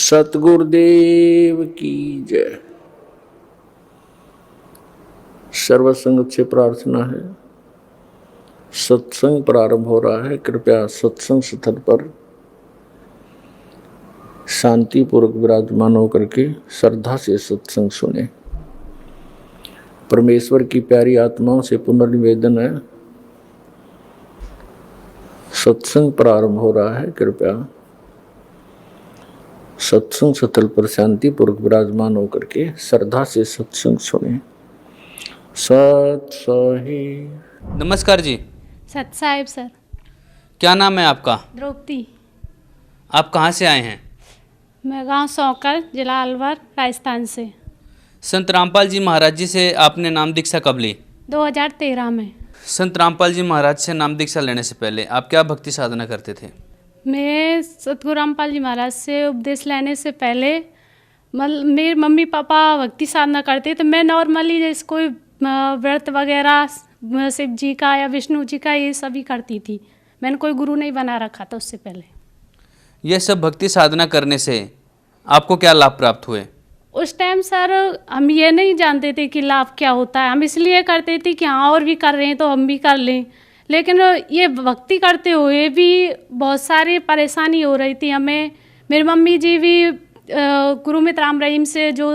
सतगुरुदेव की जय। सर्वसंगत से प्रार्थना है, सत्संग प्रारंभ हो रहा है। कृपया सत्संग स्थल पर शांतिपूर्वक विराजमान होकर के श्रद्धा से सत्संग सुने। परमेश्वर की प्यारी आत्माओं से पुनर्निवेदन है, सत्संग प्रारंभ हो रहा है। कृपया सत्संग स्थल पर शांतिपूर्वक विराजमान होकर के श्रद्धा से सत्संग सुने। सत साहिब। नमस्कार जी। सत साहिब सर। क्या नाम है आपका? द्रौपदी। आप कहाँ से आए हैं? मैं गांव सौकर, जिला अलवर, राजस्थान से। संत रामपाल जी महाराज जी से आपने नाम दीक्षा कब ली? 2013 में। संत रामपाल जी महाराज से नाम दीक्षा लेने से पहले आप क्या भक्ति साधना करते थे? मैं सतगुरु रामपाल जी महाराज से उपदेश लेने से पहले मेरे मम्मी पापा भक्ति साधना करते तो मैं नॉर्मली जैसे कोई व्रत वगैरह शिव जी का या विष्णु जी का ये सभी करती थी। मैंने कोई गुरु नहीं बना रखा था उससे पहले। यह सब भक्ति साधना करने से आपको क्या लाभ प्राप्त हुए? उस टाइम सर हम ये नहीं जानते थे कि लाभ क्या होता है। हम इसलिए करते थे कि हाँ और भी कर रहे हैं तो हम भी कर लें। लेकिन ये भक्ति करते हुए भी बहुत सारी परेशानी हो रही थी हमें। मेरी मम्मी जी भी गुरु मित्र राम रहीम से जो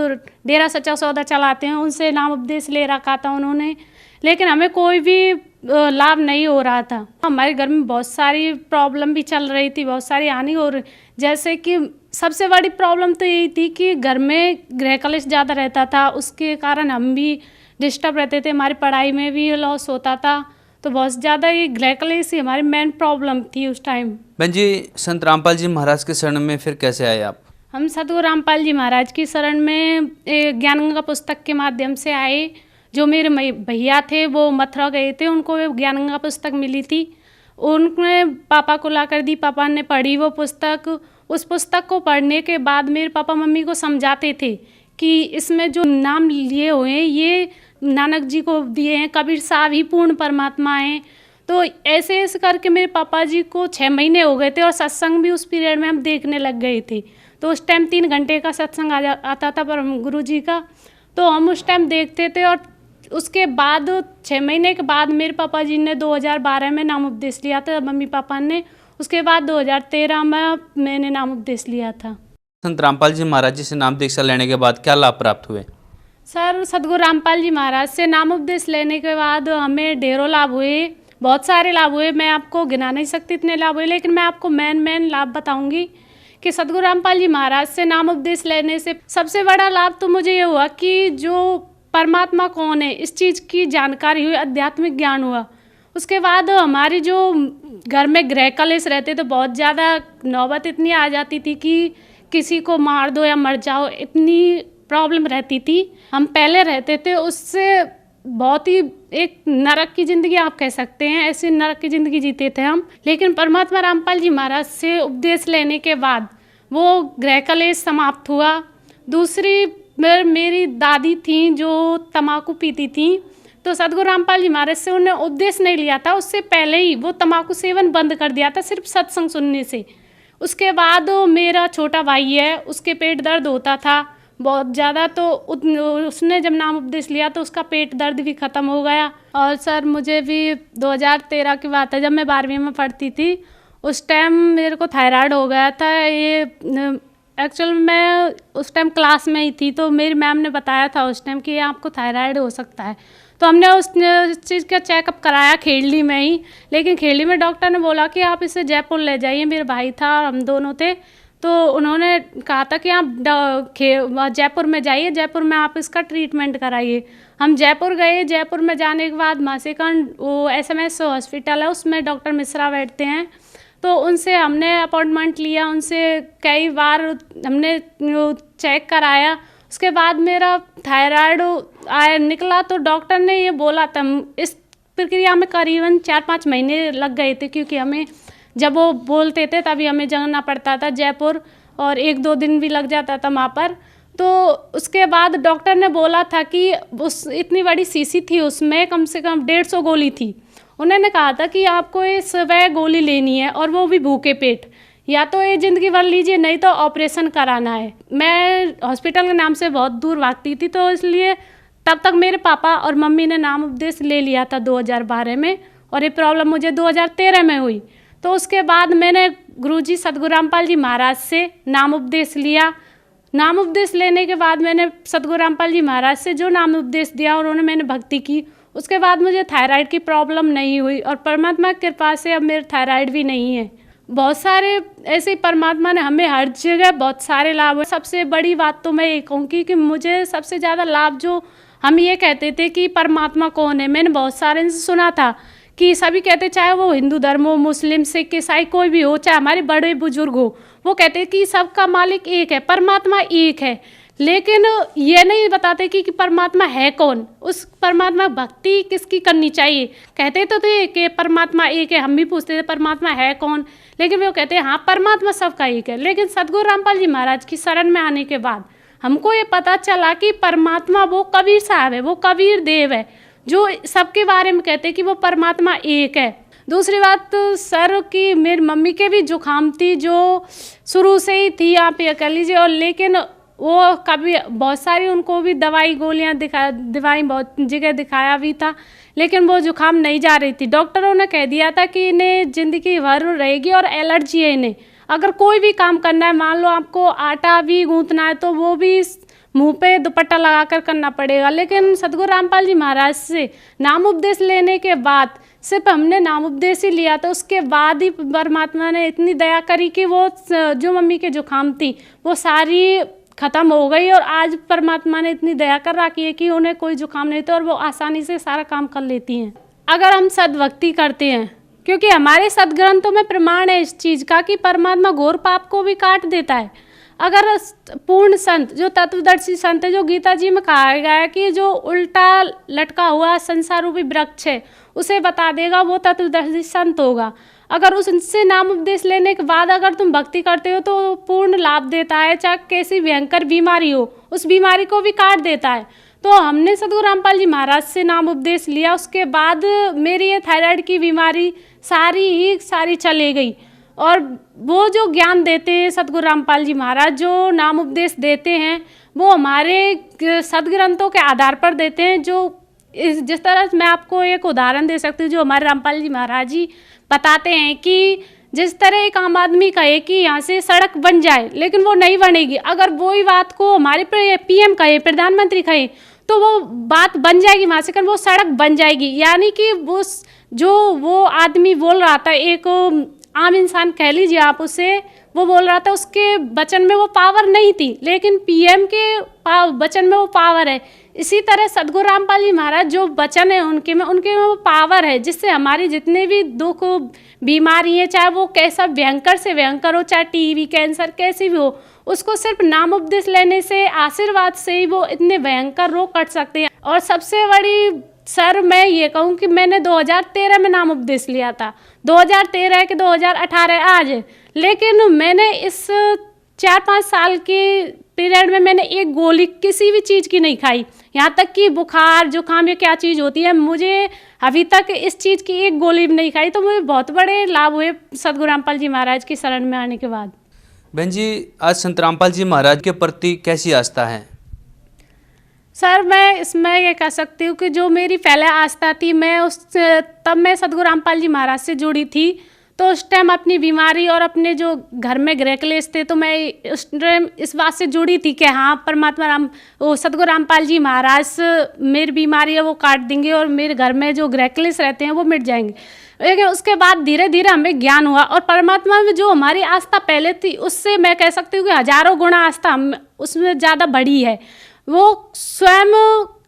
डेरा सच्चा सौदा चलाते हैं उनसे नाम उपदेश ले रखा था उन्होंने, लेकिन हमें कोई भी लाभ नहीं हो रहा था। हमारे घर में बहुत सारी प्रॉब्लम भी चल रही थी, बहुत सारी हानि हो रही। जैसे कि सबसे बड़ी प्रॉब्लम तो यही थी कि घर में गृह कलेश ज़्यादा रहता था, उसके कारण हम भी डिस्टर्ब रहते थे, हमारी पढ़ाई में भी लॉस होता था। तो बहुत ज़्यादा ये गृह कलेश ही हमारी मेन प्रॉब्लम थी उस टाइम। बहन जी, संत रामपाल जी महाराज के शरण में फिर कैसे आए आप? हम सतगुरु रामपाल जी महाराज की शरण में ज्ञान गंगा पुस्तक के माध्यम से आए। जो मेरे भैया थे वो मथुरा गए थे, उनको ज्ञान गंगा पुस्तक मिली थी। उन्होंने पापा को ला कर दी, पापा ने पढ़ी वो पुस्तक। उस पुस्तक को पढ़ने के बाद मेरे पापा मम्मी को समझाते थे कि इसमें जो नाम लिए हुए हैं ये नानक जी को दिए हैं, कबीर साहब ही पूर्ण परमात्मा हैं। तो ऐसे ऐसे करके मेरे पापा जी को 6 महीने हो गए थे और सत्संग भी उस पीरियड में हम देखने लग गए थे। तो उस टाइम 3 घंटे का सत्संग आता था परम गुरु जी का, तो हम उस टाइम देखते थे। और उसके बाद 6 महीने के बाद मेरे पापा जी ने 2012 में नाम उपदेश लिया था, मम्मी पापा ने। उसके बाद 2013 में मैंने नाम उपदेश लिया था। संत रामपाल जी महाराज जी से नाम दीक्षा लेने के बाद क्या लाभ प्राप्त हुए? सर सतगुरु रामपाल जी महाराज से नाम उपदेश लेने के बाद हमें ढेरों लाभ हुए, बहुत सारे लाभ हुए। मैं आपको गिना नहीं सकती इतने लाभ हुए, लेकिन मैं आपको मेन लाभ बताऊंगी कि सतगुरु रामपाल जी महाराज से नाम उपदेश लेने से सबसे बड़ा लाभ तो मुझे ये हुआ कि जो परमात्मा कौन है इस चीज़ की जानकारी हुई, आध्यात्मिक ज्ञान हुआ। उसके बाद हमारी जो घर में गृह कलेश रहते तो बहुत ज़्यादा नौबत इतनी आ जाती थी कि किसी को मार दो या मर जाओ, इतनी प्रॉब्लम रहती थी। हम पहले रहते थे उससे बहुत ही एक नरक की ज़िंदगी आप कह सकते हैं, ऐसी नरक की ज़िंदगी जीते थे हम। लेकिन परमात्मा रामपाल जी महाराज से उपदेश लेने के बाद वो गृह कलेश समाप्त हुआ। दूसरी मेरी दादी थी जो तम्बाकू पीती थी, तो सतगुरु रामपाल जी महाराज से उन्हें उपदेश नहीं लिया था, उससे पहले ही वो तम्बाकू सेवन बंद कर दिया था सिर्फ सत्संग सुनने से। उसके बाद मेरा छोटा भाई है, उसके पेट दर्द होता था बहुत ज़्यादा, तो उसने जब नाम उपदेश लिया तो उसका पेट दर्द भी ख़त्म हो गया। और सर मुझे भी 2013 की बात है, जब मैं 12वीं में पढ़ती थी उस टाइम मेरे को थायराइड हो गया था। ये एक्चुअल मैं उस टाइम क्लास में ही थी, तो मेरी मैम ने बताया था उस टाइम कि आपको थायराइड हो सकता है। तो हमने उस चीज़ का चेकअप कराया खेड़ली में ही, लेकिन खेड़ली में डॉक्टर ने बोला कि आप इसे जयपुर ले जाइए। मेरा भाई था और हम दोनों थे, तो उन्होंने कहा था कि आप जयपुर में जाइए, जयपुर में आप इसका ट्रीटमेंट कराइए। हम जयपुर गए। जयपुर में जाने के बाद मासेकंड वो SMS हॉस्पिटल है, उसमें डॉक्टर मिश्रा बैठते हैं, तो उनसे हमने अपॉइंटमेंट लिया। उनसे कई बार हमने चेक कराया। उसके बाद मेरा थायराइड निकला, तो डॉक्टर ने ये बोला था। इस प्रक्रिया में करीबन 4-5 महीने लग गए थे, क्योंकि हमें जब वो बोलते थे तभी हमें जाना पड़ता था जयपुर, और 1-2 दिन भी लग जाता था वहाँ पर। तो उसके बाद डॉक्टर ने बोला था कि उस इतनी बड़ी शीशी थी, उसमें कम से कम 150 गोली थी। उन्होंने कहा था कि आपको ये सुबह गोली लेनी है, और वो भी भूखे पेट, या तो ये ज़िंदगी भर लीजिए, नहीं तो ऑपरेशन कराना है। मैं हॉस्पिटल के नाम से बहुत दूर भागती थी, तो इसलिए तब तक मेरे पापा और मम्मी ने नाम उपदेश ले लिया था 2012 में, और ये प्रॉब्लम मुझे 2013 में हुई। तो उसके बाद मैंने गुरुजी सतगुरु रामपाल जी महाराज से नाम उपदेश लिया। नाम उपदेश लेने के बाद मैंने सतगुरु रामपाल जी महाराज से जो नाम उपदेश दिया उन्होंने मैंने भक्ति की, उसके बाद मुझे थायराइड की प्रॉब्लम नहीं हुई, और परमात्मा की कृपा से अब मेरे थायराइड भी नहीं है। बहुत सारे ऐसे परमात्मा ने हमें हर जगह बहुत सारे लाभ हुए। सबसे बड़ी बात तो मैं ये कहूँगी कि मुझे सबसे ज़्यादा लाभ, जो हम ये कहते थे कि परमात्मा कौन है, मैंने बहुत सारे से सुना था कि सभी कहते, चाहे वो हिंदू धर्म हो, मुस्लिम, सिख, ईसाई कोई भी हो, चाहे हमारे बड़े बुजुर्ग हो, वो कहते कि सबका मालिक एक है, परमात्मा एक है, लेकिन ये नहीं बताते कि परमात्मा है कौन, उस परमात्मा भक्ति किसकी करनी चाहिए। कहते तो थे कि परमात्मा एक है, हम भी पूछते थे परमात्मा है कौन, लेकिन वो कहते हैं हाँ परमात्मा सबका एक है। लेकिन सतगुरु रामपाल जी महाराज की शरण में आने के बाद हमको ये पता चला कि परमात्मा वो कबीर साहब है, वो कबीर देव है, जो सबके बारे में कहते कि वो परमात्मा एक है। दूसरी बात सर की, मेरी मम्मी के भी जुकाम थी, जो शुरू से ही थी, आप ये कह लीजिए, और लेकिन वो कभी बहुत सारी उनको भी दवाई गोलियां दवाई बहुत जगह दिखाया भी था, लेकिन वो जुकाम नहीं जा रही थी। डॉक्टरों ने कह दिया था कि इन्हें ज़िंदगी भर रहेगी और एलर्जी है इन्हें। अगर कोई भी काम करना है, मान लो आपको आटा भी गूंथना है, तो वो भी मुंह पे दुपट्टा लगाकर करना पड़ेगा। लेकिन सतगुरु रामपाल जी महाराज से नाम उपदेश लेने के बाद, सिर्फ हमने नाम उपदेश ही लिया, तो उसके बाद ही परमात्मा ने इतनी दया करी कि वो जो मम्मी के जुकाम थी वो सारी ख़त्म हो गई, और आज परमात्मा ने इतनी दया कर रखी है कि उन्हें कोई जुकाम नहीं था और वो आसानी से सारा काम कर लेती हैं। अगर हम सद्भक्ति करते हैं, क्योंकि हमारे सदग्रंथों में प्रमाण है इस चीज़ का कि परमात्मा घोर पाप को भी काट देता है। अगर पूर्ण संत, जो तत्वदर्शी संत है, जो गीता जी में कहा गया है कि जो उल्टा लटका हुआ संसार रूपी वृक्ष है उसे बता देगा, वो तत्वदर्शी संत होगा। अगर उससे नाम उपदेश लेने के बाद अगर तुम भक्ति करते हो तो पूर्ण लाभ देता है, चाहे कैसी भयंकर बीमारी हो उस बीमारी को भी काट देता है। तो हमने सतगुरु रामपाल जी महाराज से नाम उपदेश लिया, उसके बाद मेरी ये थायराइड की बीमारी सारी चले गई। और वो जो ज्ञान देते हैं सतगुरु रामपाल जी महाराज, जो नाम उपदेश देते हैं, वो हमारे सदग्रंथों के आधार पर देते हैं। जो जिस तरह मैं आपको एक उदाहरण दे सकती हूँ, जो हमारे रामपाल जी महाराज जी बताते हैं कि जिस तरह एक आम आदमी कहे कि यहाँ से सड़क बन जाए, लेकिन वो नहीं बनेगी। अगर वही बात को हमारे PM कहे, प्रधानमंत्री कहे, तो वो बात बन जाएगी वहाँ से, वो सड़क बन जाएगी। यानी कि वो आदमी बोल रहा था, एक आम इंसान कह लीजिए आप उसे, वो बोल रहा था, उसके वचन में वो पावर नहीं थी, लेकिन PM के वचन में वो पावर है। इसी तरह सतगुरु रामपाल जी महाराज जो वचन है उनके में वो पावर है, जिससे हमारी जितने भी दुख बीमारी है, चाहे वो कैसा भयंकर से भयंकर हो, चाहे TB कैंसर कैसी भी हो, उसको सिर्फ नाम उपदेश लेने से, आशीर्वाद से ही वो इतने भयंकर रोग कट सकते हैं। और सबसे बड़ी सर मैं ये कहूँ कि मैंने 2013 में नाम उपदेश लिया था, 2013 के 2018 आज, लेकिन मैंने इस 4-5 साल के पीरियड में मैंने एक गोली किसी भी चीज़ की नहीं खाई। यहाँ तक कि बुखार जुकाम ये क्या चीज़ होती है, मुझे अभी तक इस चीज़ की एक गोली भी नहीं खाई। तो मुझे बहुत बड़े लाभ हुए सतगुरु रामपाल जी महाराज की शरण में आने के बाद। बहन जी, आज संत रामपाल जी महाराज के प्रति कैसी आस्था है? सर मैं इसमें ये कह सकती हूँ कि जो मेरी पहले आस्था थी, तब मैं सतगुरु रामपाल जी महाराज से जुड़ी थी। तो उस टाइम अपनी बीमारी और अपने जो घर में गृह क्लेश थे, तो मैं उस टाइम इस बात से जुड़ी थी कि हाँ परमात्मा सतगुरु रामपाल जी महाराज मेरी बीमारी है वो काट देंगे और मेरे घर में जो गृह क्लेश रहते हैं वो मिट जाएंगे। लेकिन उसके बाद धीरे धीरे हमें ज्ञान हुआ, और परमात्मा में जो हमारी आस्था पहले थी उससे मैं कह सकती हूँ कि हजारों गुना आस्था उसमें ज़्यादा बढ़ी है। वो स्वयं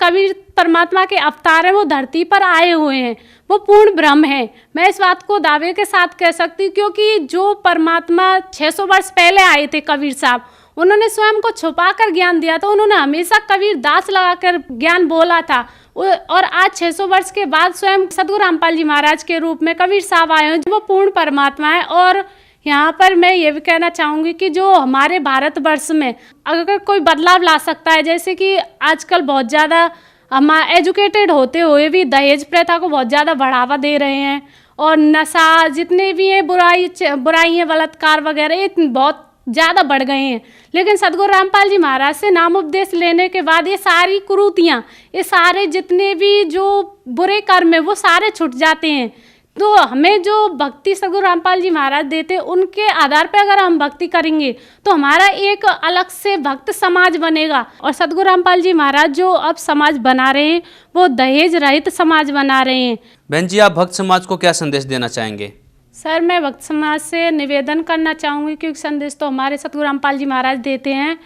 कबीर परमात्मा के अवतार हैं, वो धरती पर आए हुए हैं, वो पूर्ण ब्रह्म है। मैं इस बात को दावे के साथ कह सकती हूँ, क्योंकि जो परमात्मा 600 वर्ष पहले आए थे कबीर साहब, उन्होंने स्वयं को छुपाकर ज्ञान दिया था। उन्होंने हमेशा कबीर दास लगाकर ज्ञान बोला था, और आज 600 वर्ष के बाद स्वयं सतगुरु रामपाल जी महाराज के रूप में कबीर साहब आए हैं, वो पूर्ण परमात्मा है। और यहाँ पर मैं ये भी कहना चाहूँगी कि जो हमारे भारतवर्ष में अगर कोई बदलाव ला सकता है, जैसे कि आजकल बहुत ज़्यादा हम एजुकेटेड होते हुए भी दहेज प्रथा को बहुत ज़्यादा बढ़ावा दे रहे हैं, और नशा जितने भी हैं बुराइयाँ बलात्कार वगैरह ये बहुत ज़्यादा बढ़ गए हैं। लेकिन सदगुरु रामपाल जी महाराज से नाम उपदेश लेने के बाद ये सारी कुरीतियाँ, ये सारे जितने भी जो बुरे कर्म है वो सारे छूट जाते हैं। तो हमें जो भक्ति सदगुरु रामपाल जी महाराज देते उनके आधार पर अगर हम भक्ति करेंगे तो हमारा एक अलग से भक्त समाज बनेगा। और सदगुरु रामपाल जी महाराज जो अब समाज बना रहे हैं वो दहेज रहित समाज बना रहे हैं। बहन जी, आप भक्त समाज को क्या संदेश देना चाहेंगे? सर, मैं भक्त समाज से निवेदन करना चाहूँगी, क्योंकि संदेश तो हमारे सदगुरु रामपाल जी महाराज देते हैं।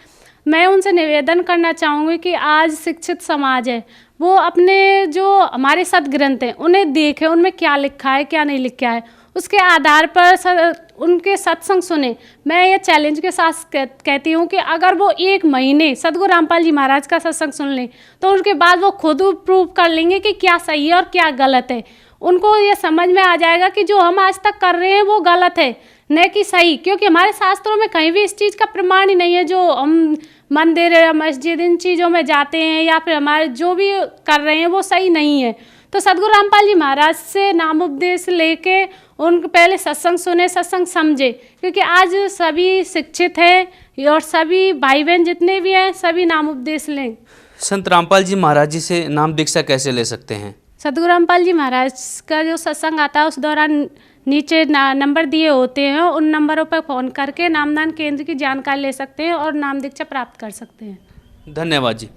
मैं उनसे निवेदन करना चाहूँगी कि आज शिक्षित समाज है वो अपने जो हमारे सदग्रंथ हैं उन्हें देखें, उनमें क्या लिखा है क्या नहीं लिखा है, उसके आधार पर उनके सत्संग सुने। मैं ये चैलेंज के साथ कहती हूँ कि अगर वो 1 महीने सदगुरु रामपाल जी महाराज का सत्संग सुन लें तो उनके बाद वो खुद प्रूव कर लेंगे कि क्या सही है और क्या गलत है। उनको ये समझ में आ जाएगा कि जो हम आज तक कर रहे हैं वो गलत है न कि सही, क्योंकि हमारे शास्त्रों में कहीं भी इस चीज़ का प्रमाण ही नहीं है। जो हम मंदिर या मस्जिद इन चीज़ों में जाते हैं या फिर हमारे जो भी कर रहे हैं वो सही नहीं है। तो सदगुरु रामपाल जी महाराज से नाम उपदेश लेके उनके पहले सत्संग सुने, सत्संग समझे, क्योंकि आज सभी शिक्षित हैं और सभी भाई बहन जितने भी हैं सभी नाम उपदेश लें। संत रामपाल जी महाराज जी से नाम दीक्षा कैसे ले सकते हैं? सदगुरु रामपाल जी महाराज का जो सत्संग आता है उस दौरान नीचे नंबर दिए होते हैं, उन नंबरों पर फ़ोन करके नामदान केंद्र की जानकारी ले सकते हैं और नाम दीक्षा प्राप्त कर सकते हैं। धन्यवाद जी।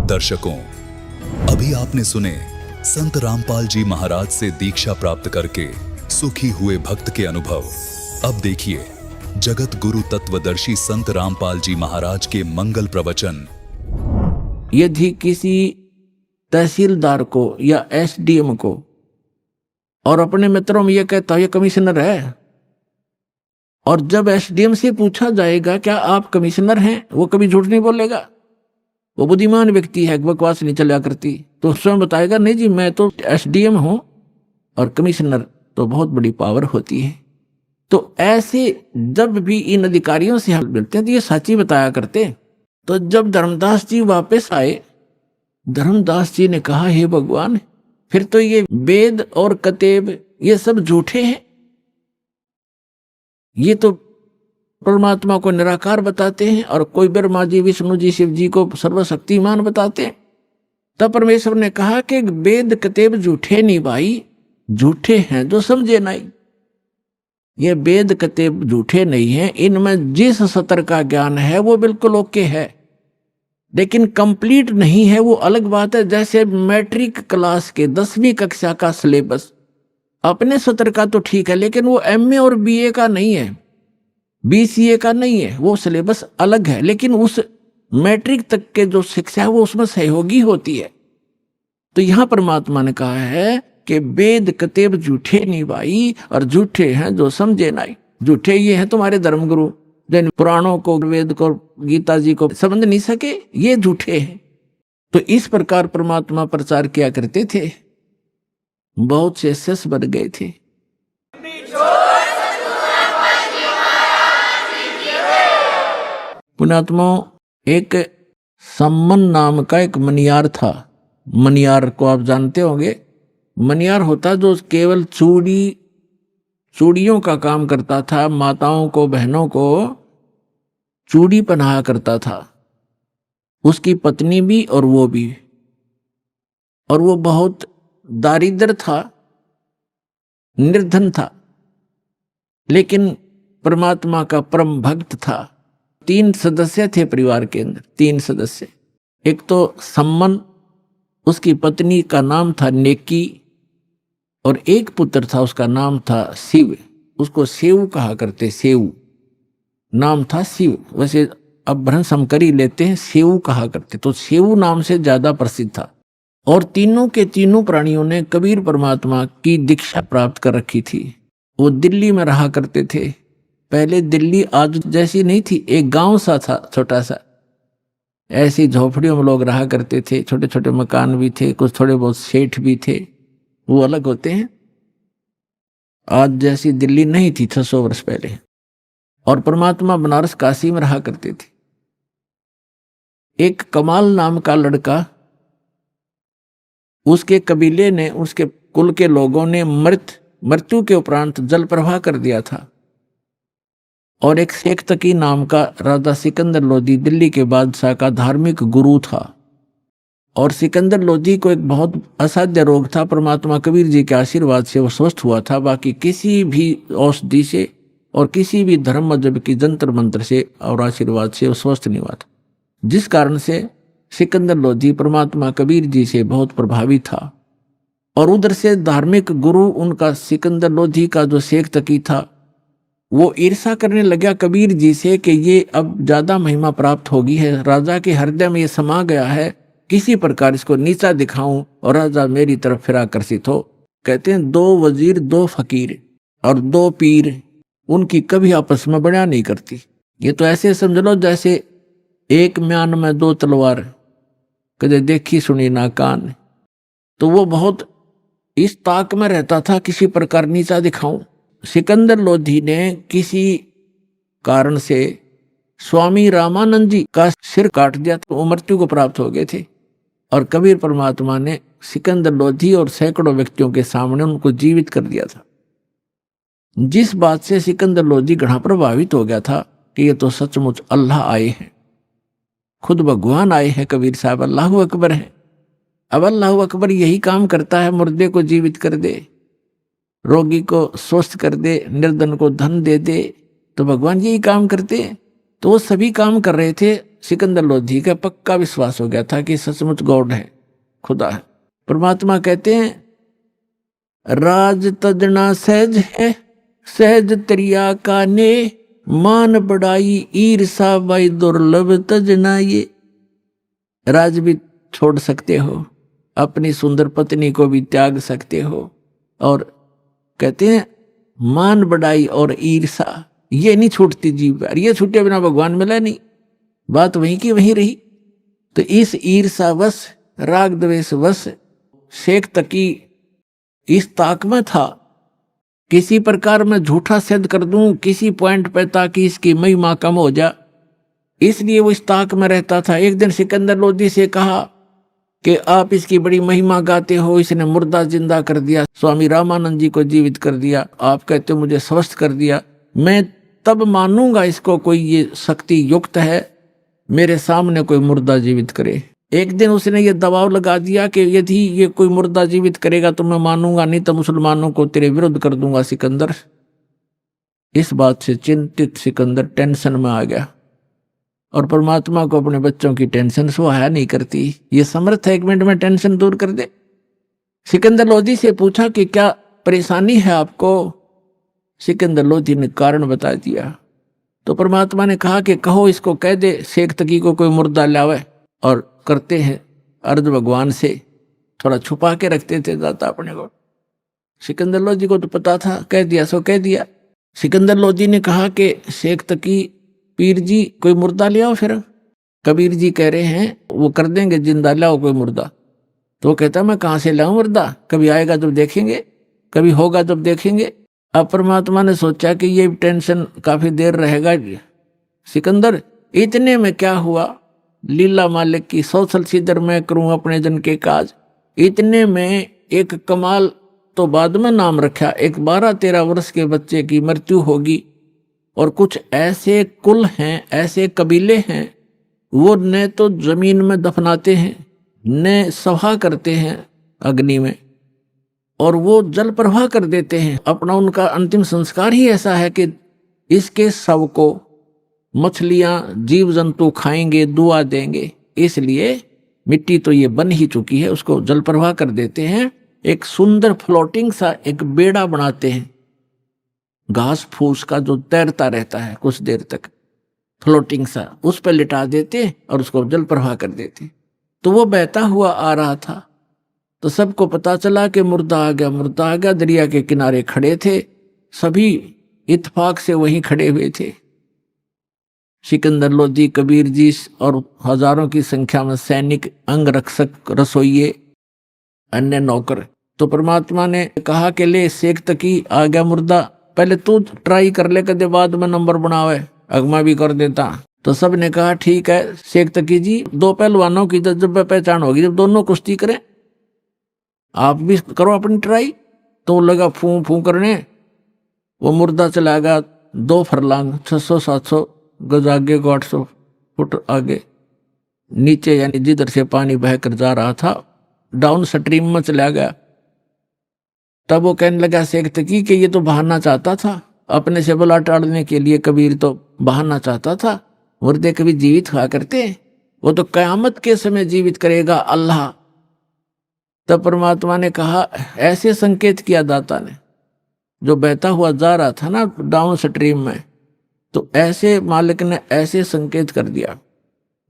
दर्शकों, अभी आपने सुने संत रामपाल जी महाराज से दीक्षा प्राप्त करके सुखी हुए भक्त के अनुभव। अब देखिए जगत गुरु तत्वदर्शी संत रामपाल जी महाराज के मंगल प्रवचन। यदि किसी तहसीलदार को या एसडीएम को और अपने मित्रों में ये कहता है ये कमिश्नर है, और जब एसडीएम से पूछा जाएगा क्या आप कमिश्नर हैं, वो कभी झूठ नहीं बोलेगा, वो बुद्धिमान व्यक्ति है, बकवास नहीं चला करती, तो स्वयं बताएगा नहीं जी मैं तो एसडीएम हूं और कमिश्नर तो बहुत बड़ी पावर होती है। तो ऐसे जब भी इन अधिकारियों से हम मिलते हैं तो ये सच्ची बताया करते। तो जब धर्मदास जी वापस आए, धर्मदास जी ने कहा हे भगवान, फिर तो ये वेद और कतेब ये सब झूठे हैं, ये तो परमात्मा को निराकार बताते हैं और कोई ब्रह्मा जी विष्णु जी शिव जी को सर्वशक्तिमान बताते हैं। तब परमेश्वर ने कहा कि वेद कतेब झूठे नहीं भाई, झूठे हैं जो समझे नहीं। ये वेद कतेब झूठे नहीं हैं, इनमें जिस सतर का ज्ञान है वो बिल्कुल ओके है, लेकिन कंप्लीट नहीं है वो अलग बात है। जैसे मैट्रिक क्लास के 10वीं कक्षा का सिलेबस अपने सत्र का तो ठीक है, लेकिन वो एमए और बीए का नहीं है, बीसीए का नहीं है, वो सिलेबस अलग है। लेकिन उस मैट्रिक तक के जो शिक्षा है वो उसमें सहयोगी होती है। तो यहां परमात्मा ने कहा है कि वेद कतेब झूठे नहीं भाई, और झूठे हैं जो समझे नहीं। झूठे ये हैं तुम्हारे धर्मगुरु जिन पुराणों को, वेद को, गीता जी को समझ नहीं सके, ये झूठे हैं। तो इस प्रकार परमात्मा प्रचार किया करते थे, बहुत से शिष्य बन गए थे। पुण्यात्माओं, एक सम्मन नाम का एक मनियार था। मनियार को आप जानते होंगे। मनियार होता जो केवल चूड़ियों का काम करता था, माताओं को, बहनों को चूड़ी पहनाया करता था, उसकी पत्नी भी और वो भी। और वो बहुत दारिद्र था, निर्धन था, लेकिन परमात्मा का परम भक्त था। 3 सदस्य थे परिवार के अंदर, 3 सदस्य। एक तो सम्मन, उसकी पत्नी का नाम था नेकी, और एक पुत्र था उसका नाम था शिव, उसको सेव कहा करते, सेव नाम था शिव। वैसे अब भ्रंश हम कर ही लेते हैं, सेव कहा करते, तो सेव नाम से ज्यादा प्रसिद्ध था। और तीनों के तीनों प्राणियों ने कबीर परमात्मा की दीक्षा प्राप्त कर रखी थी। वो दिल्ली में रहा करते थे। पहले दिल्ली आज जैसी नहीं थी, एक गांव सा था छोटा सा, ऐसी झोपड़ियों में लोग रहा करते थे, छोटे छोटे मकान भी थे, कुछ थोड़े बहुत सेठ भी थे, वो अलग होते हैं। आज जैसी दिल्ली नहीं थी 600 वर्ष पहले। और परमात्मा बनारस काशी में रहा करते थे। एक कमाल नाम का लड़का, उसके कबीले ने, उसके कुल के लोगों ने मृत मृत्यु के उपरांत जल प्रवाह कर दिया था। और एक शेख तकी नाम का राजा सिकंदर लोधी दिल्ली के बादशाह का धार्मिक गुरु था। और सिकंदर लोधी को एक बहुत असाध्य रोग था, परमात्मा कबीर जी के आशीर्वाद से वो स्वस्थ हुआ था। बाकी किसी भी औषधि से और किसी भी धर्म मजहब की जंतर मंत्र से और आशीर्वाद से वो स्वस्थ नहीं हुआ था, जिस कारण से सिकंदर लोधी परमात्मा कबीर जी से बहुत प्रभावित था। और उधर से धार्मिक गुरु उनका सिकंदर लोधी का जो शेख तकी था, वो ईर्षा करने लगा कबीर जी से कि ये अब ज्यादा महिमा प्राप्त होगी है, राजा के हृदय में ये समा गया है, किसी प्रकार इसको नीचा दिखाऊं और राजा मेरी तरफ फिर आकर्षित हो। कहते हैं 2 वजीर 2 फकीर और 2 पीर उनकी कभी आपस में बड़ा नहीं करती। ये तो ऐसे समझ लो जैसे एक म्यान में 2 तलवार, कदे देखी सुनी ना कान। तो वो बहुत इस ताक में रहता था किसी प्रकार नीचा दिखाऊं। सिकंदर लोधी ने किसी कारण से स्वामी रामानंद जी का सिर काट दिया, तो वो मृत्यु को प्राप्त हो गए थे। और कबीर परमात्मा ने सिकंदर लोधी और सैकड़ों व्यक्तियों के सामने उनको जीवित कर दिया था, जिस बात से सिकंदर लोधी घना प्रभावित हो गया था कि ये तो सचमुच अल्लाह आए हैं, खुद भगवान आए हैं। कबीर साहब अल्लाहु अकबर है। अब अल्लाहु अकबर यही काम करता है, मुर्दे को जीवित कर दे, रोगी को स्वस्थ कर दे, निर्धन को धन दे दे, तो भगवान यही काम करते हैं। तो वो सभी काम कर रहे थे। सिकंदर लोधी का पक्का विश्वास हो गया था कि सचमुच गॉड है, खुदा है। परमात्मा कहते हैं राज तजना सहज है, सहज त्रिया का ने, मान बढ़ाई ईर्षा बाई दुर्लभ तजना ये। राज भी छोड़ सकते हो, अपनी सुंदर पत्नी को भी त्याग सकते हो, और कहते हैं मान बढ़ाई और ईर्षा ये नहीं छूटती जीव पर। ये छूटे बिना भगवान मिला नहीं, बात वहीं की वहीं रही। तो इस ईर्षा वश राग द्वेष वश शेख तकी इस ताक में था, किसी प्रकार मैं झूठा सिद्ध कर दूं किसी पॉइंट पे ताकि इसकी महिमा कम हो जा, इसलिए वो इस ताक में रहता था। एक दिन सिकंदर लोधी से कहा कि आप इसकी बड़ी महिमा गाते हो, इसने मुर्दा जिंदा कर दिया, स्वामी रामानंद जी को जीवित कर दिया, आप कहते हो मुझे स्वस्थ कर दिया, मैं तब मानूंगा इसको कोई ये शक्ति युक्त है, मेरे सामने कोई मुर्दा जीवित करे। एक दिन उसने ये दबाव लगा दिया कि यदि ये कोई मुर्दा जीवित करेगा तो मैं मानूंगा, नहीं तो मुसलमानों को तेरे विरुद्ध कर दूंगा सिकंदर। इस बात से चिंतित सिकंदर टेंशन में आ गया, और परमात्मा को अपने बच्चों की टेंशन सुहाया नहीं करती, ये समर्थ है 1 मिनट में टेंशन दूर कर दे। सिकंदर लोधी से पूछा कि क्या परेशानी है आपको। सिकंदर लोधी ने कारण बता दिया। तो परमात्मा ने कहा कि कहो इसको कह दे शेख तकी को कोई मुर्दा लावे, और करते हैं अर्ज भगवान से, थोड़ा छुपा के रखते थे दाता अपने को। सिकंदर लोधी को तो पता था, कह दिया सो कह दिया। सिकंदर लोधी ने कहा कि शेख तकी पीर जी कोई मुर्दा ले आओ। फिर कबीर जी कह रहे हैं वो कर देंगे, जिंदा लाओ कोई मुर्दा। तो वो कहता मैं कहाँ से लाऊं मुर्दा, कभी आएगा जब देखेंगे, कभी होगा जब देखेंगे। अब परमात्मा ने सोचा कि ये टेंशन काफी देर रहेगा सिकंदर, इतने में क्या हुआ, लीला मालिक की सोशल सीधर मैं करूं अपने जन के काज। इतने में एक कमाल तो बाद में नाम रखा, एक 12-13 वर्ष के बच्चे की मृत्यु होगी। और कुछ ऐसे कुल हैं, ऐसे कबीले हैं, वो न तो जमीन में दफनाते हैं, न सभा करते हैं अग्नि में, और वो जल प्रवाह कर देते हैं अपना। उनका अंतिम संस्कार ही ऐसा है कि इसके शव को मछलियां जीव जंतु खाएंगे, दुआ देंगे, इसलिए मिट्टी तो ये बन ही चुकी है, उसको जल प्रवाह कर देते हैं। एक सुंदर फ्लोटिंग सा एक बेड़ा बनाते हैं, घास फूस का जो तैरता रहता है कुछ देर तक, फ्लोटिंग सा, उस पर लिटा देते और उसको जल प्रवाह कर देते। तो वो बहता हुआ आ रहा था, तो सबको पता चला कि मुर्दा आ गया, मुर्दा आ गया। दरिया के किनारे खड़े थे, सभी इत्तेफाक से वहीं खड़े हुए थे। सिकंदर लोधी, कबीर जी और हजारों की संख्या में सैनिक, अंगरक्षक, रसोइये, अन्य नौकर। तो परमात्मा ने कहा कि ले शेख तकी आ गया मुर्दा, पहले तू ट्राई कर ले, कदे बाद में नंबर बनावे, अगमा भी कर देता। तो सब ने कहा ठीक है शेख तकी जी, 2 पहलवानों की जब पहचान होगी, जब दोनों कुश्ती करें, आप भी करो अपनी ट्राई। तो लगा फूं फूं करने, वो मुर्दा चला गया 2 फरलांग 600-700 गज आगे को 800 फुट आगे नीचे, यानी जिधर से पानी बहकर जा रहा था डाउन स्ट्रीम में चला गया। तब वो कहने लगा शेख तकी कि ये तो बहाना चाहता था, अपने से बला टाड़ने के लिए कबीर तो बहाना चाहता था। मुर्दे कभी जीवित हुआ करते हैं, वो तो कयामत के समय जीवित करेगा अल्लाह। तब परमात्मा ने कहा, ऐसे संकेत किया दाता ने, जो बहता हुआ जा रहा था ना डाउन स्ट्रीम में, तो ऐसे मालिक ने ऐसे संकेत कर दिया,